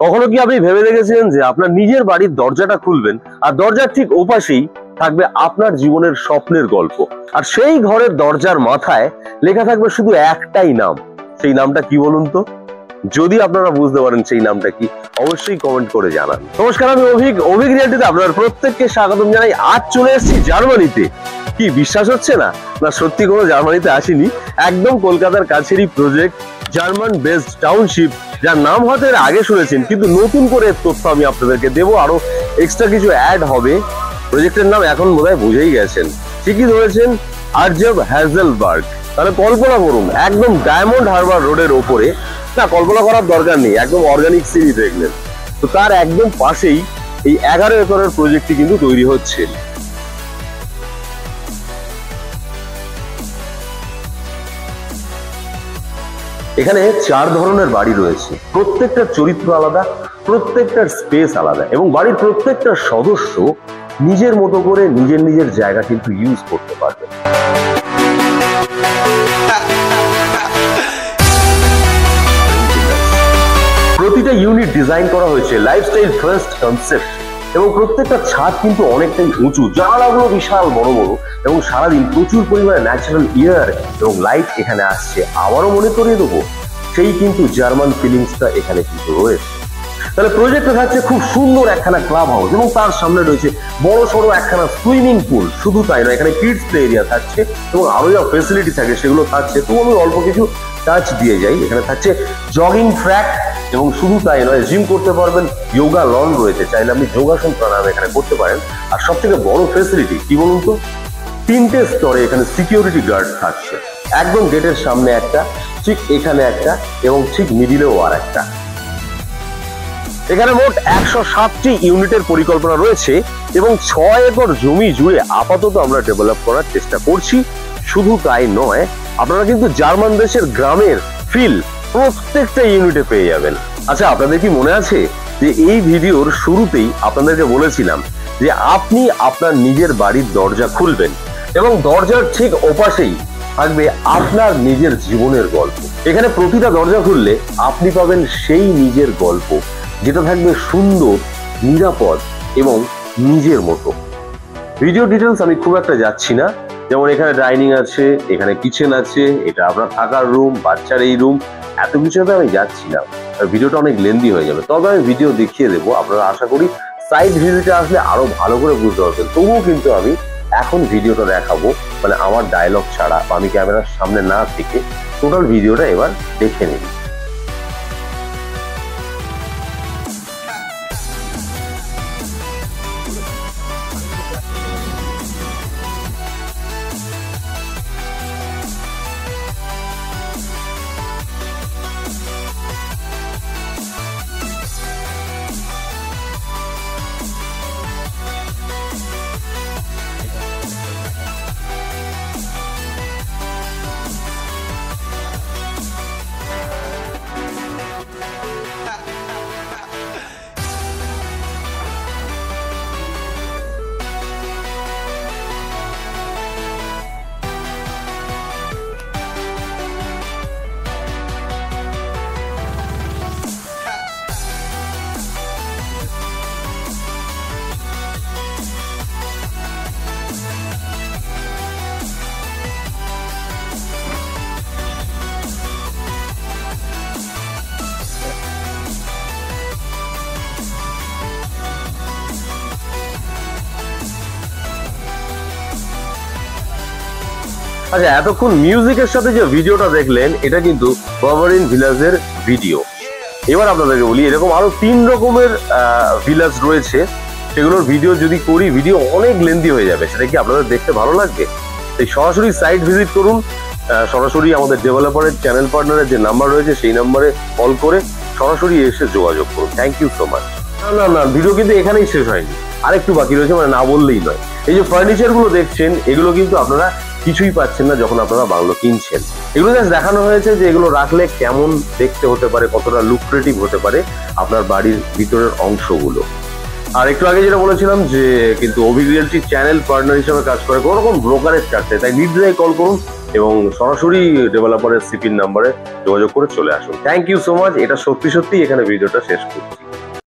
কখনো কি আপনি ভেবে দেখেছিলেন যে আপনার নিজের বাড়ির দরজাটা খুলবেন আর দরজার ঠিক ওপাশেই থাকবে আপনার জীবনের স্বপ্নের গল্প, আর সেই ঘরের দরজার মাথায় লেখা থাকবে শুধু একটাই নাম। সেই নামটা কি বলুন তো? যদি আপনারা বুঝতে পারেন সেই নামটা কি, অবশ্যই কমেন্ট করে জানান। নমস্কার, আমি অভিক রিয়ালিটিতে আপনার প্রত্যেককে স্বাগতম জানাই। আজ চলে এসেছি জার্মানিতে। কি বিশ্বাস হচ্ছে না? না, সত্যি কোনো জার্মানিতে আসিনি, একদম কলকাতার কাছেরই প্রজেক্ট জার্মান বেসড টাউনশিপ, যার নাম হয়তো এর আগে শুনেছেন, কিন্তু নতুন করে তথ্য আমি আপনাদেরকে দেবো, আরো এক্সট্রা কিছু অ্যাড হবে। প্রজেক্টের নাম এখন বোধহয় বুঝেই গেছেন, ঠিকই ধরেছেন, আরজেব হ্যাজেলবার্গ। তাহলে কল্পনা করুন, একদম ডায়মন্ড হারবার রোডের ওপরে, না কল্পনা করার দরকার নেই, একদম অর্গানিক সিটি দেখলেন তো, তার একদম পাশেই এই 11 একরের প্রজেক্টটি কিন্তু তৈরি হচ্ছে। এখানে 4 ধরনের বাড়ি রয়েছে, প্রত্যেকটার চরিত্র আলাদা, প্রত্যেকটার স্পেস আলাদা, এবং বাড়ির প্রত্যেকটা সদস্য নিজের মতো করে নিজের নিজের জায়গা কিন্তু ইউজ করতে পারবে। প্রতিটা ইউনিট ডিজাইন করা হয়েছে লাইফস্টাইল ফার্স্ট কনসেপ্ট, এবং প্রত্যেকটা ছাদ কিন্তু অনেকটাই উঁচু, জানালাগুলো বিশাল বড় বড়, এবং সারাদিন প্রচুর পরিমাণে ন্যাচারাল এয়ার এবং লাইট এখানে আসছে। আবারও মনে করিয়ে দেবো, সেই কিন্তু জার্মান ফিলিংসটা এখানে কিন্তু রয়েছে। তাহলে প্রজেক্টে থাকছে খুব সুন্দর একখানা ক্লাব হাউস, এবং তার সামনে রয়েছে বড় সড়ো একখানা সুইমিং পুল। শুধু তাই নয়, এখানে কিডস প্লে এরিয়া থাকছে, এবং আরো যা ফেসিলিটি থাকে সেগুলো থাকছে। তো আমি অল্প কিছু টাচ দিয়ে যাই। এখানে থাকছে জগিং ট্র্যাক, এবং শুধু তাই নয়, জিম করতে পারবেন, যোগা লন রয়েছে, চাইলে আপনি যোগাসন প্রাণায়াম এখানে করতে পারেন। আর সব থেকে বড় ফেসিলিটি কি বলুন তো, 3টে স্তরে এখানে সিকিউরিটি গার্ড থাকছে। একদম গেটের সামনে একটা, ঠিক এখানে একটা, এবং ঠিক মিডিলেও আর একটা। এখানে মোট 107টি ইউনিটের পরিকল্পনা রয়েছে, এবং 6 একর জমি জুড়ে আপাতত আমরা ডেভেলপ করার চেষ্টা করছি। শুধু তাই নয়, আপনারা কিন্তু জার্মান দেশের গ্রামের ফিল প্রত্যেকটা ইউনিটে পেয়ে যাবেন। আচ্ছা, আপনাদের কি মনে আছে যে এই ভিডিওর শুরুতেই আপনাদেরকে বলেছিলাম যে আপনি আপনার নিজের বাড়ির দরজা খুলবেন, এবং দরজার ঠিক ওপাশেই থাকবে আপনার নিজের জীবনের গল্প। এখানে প্রতিটা দরজা খুললে আপনি পাবেন সেই নিজের গল্প, যেটা থাকবে সুন্দর, নিরাপদ এবং নিজের মতো। ভিডিও ডিটেলস আমি খুব একটা যাচ্ছি না, যেমন এখানে ডাইনিং আছে, এখানে কিচেন আছে, এটা আপনার থাকার রুম, বাচ্চার এই রুম, এত কিছুতে আমি যাচ্ছি না, ভিডিওটা অনেক লেন্দি হয়ে যাবে। তবে আমি ভিডিও দেখিয়ে দেবো, আপনারা আশা করি সাইড ভিজিটে আসলে আরো ভালো করে বুঝতে পারবেন। তবুও কিন্তু আমি এখন ভিডিওটা দেখাবো, মানে আমার ডায়লগ ছাড়া, আমি ক্যামেরার সামনে না থেকে টোটাল ভিডিওটা এবার দেখে নিন। আচ্ছা, এতক্ষণ মিউজিকের সাথে যে ভিডিওটা দেখলেন, এটা কিন্তু বাভারিন ভিলেজের ভিডিও। এবার আপনাদেরকে বলি, এরকম আরো 3 রকমের ভিলেজ রয়েছে, সেগুলোর ভিডিও যদি করি, ভিডিও অনেক লেন্দি হয়ে যাবে। সেটা কি আপনাদের দেখতে ভালো লাগবে? তাই সরাসরি সাইট ভিজিট করুন, সরাসরি আমাদের ডেভেলপারের চ্যানেল পার্টনারের যে নাম্বার রয়েছে সেই নাম্বারে কল করে সরাসরি এসে যোগাযোগ করুন। Thank you so much. না না, ভিডিও কিন্তু এখানেই শেষ হয়নি, আরেকটু বাকি রয়েছে, মানে না বললেই নয়। এই যে ফার্নিচার গুলো দেখছেন, এগুলো কিন্তু আপনারা কিছুই পাচ্ছেন না যখন আপনারা বাংলো কিনছেন। এগুলো জাস্ট দেখানো হয়েছে যে এগুলো রাখলে কেমন দেখতে হতে পারে, কতটা লুক্রেটিভ হতে পারে আপনার বাড়ির ভিতরের অংশগুলো। আর একটু আগে যেটা বলেছিলাম যে কিন্তু অভিক রিয়েলটি চ্যানেল পার্টনার হিসেবে কাজ করে, কোনো রকম ব্রোকারেজ চার্জে, তাই নির্দ্বিধায় কল করুন এবং সরাসরি ডেভেলপারের সিপির নাম্বারে যোগাযোগ করে চলে আসুন। Thank you so much. এটা সত্যি সত্যি এখানে ভিডিওটা শেষ করছি।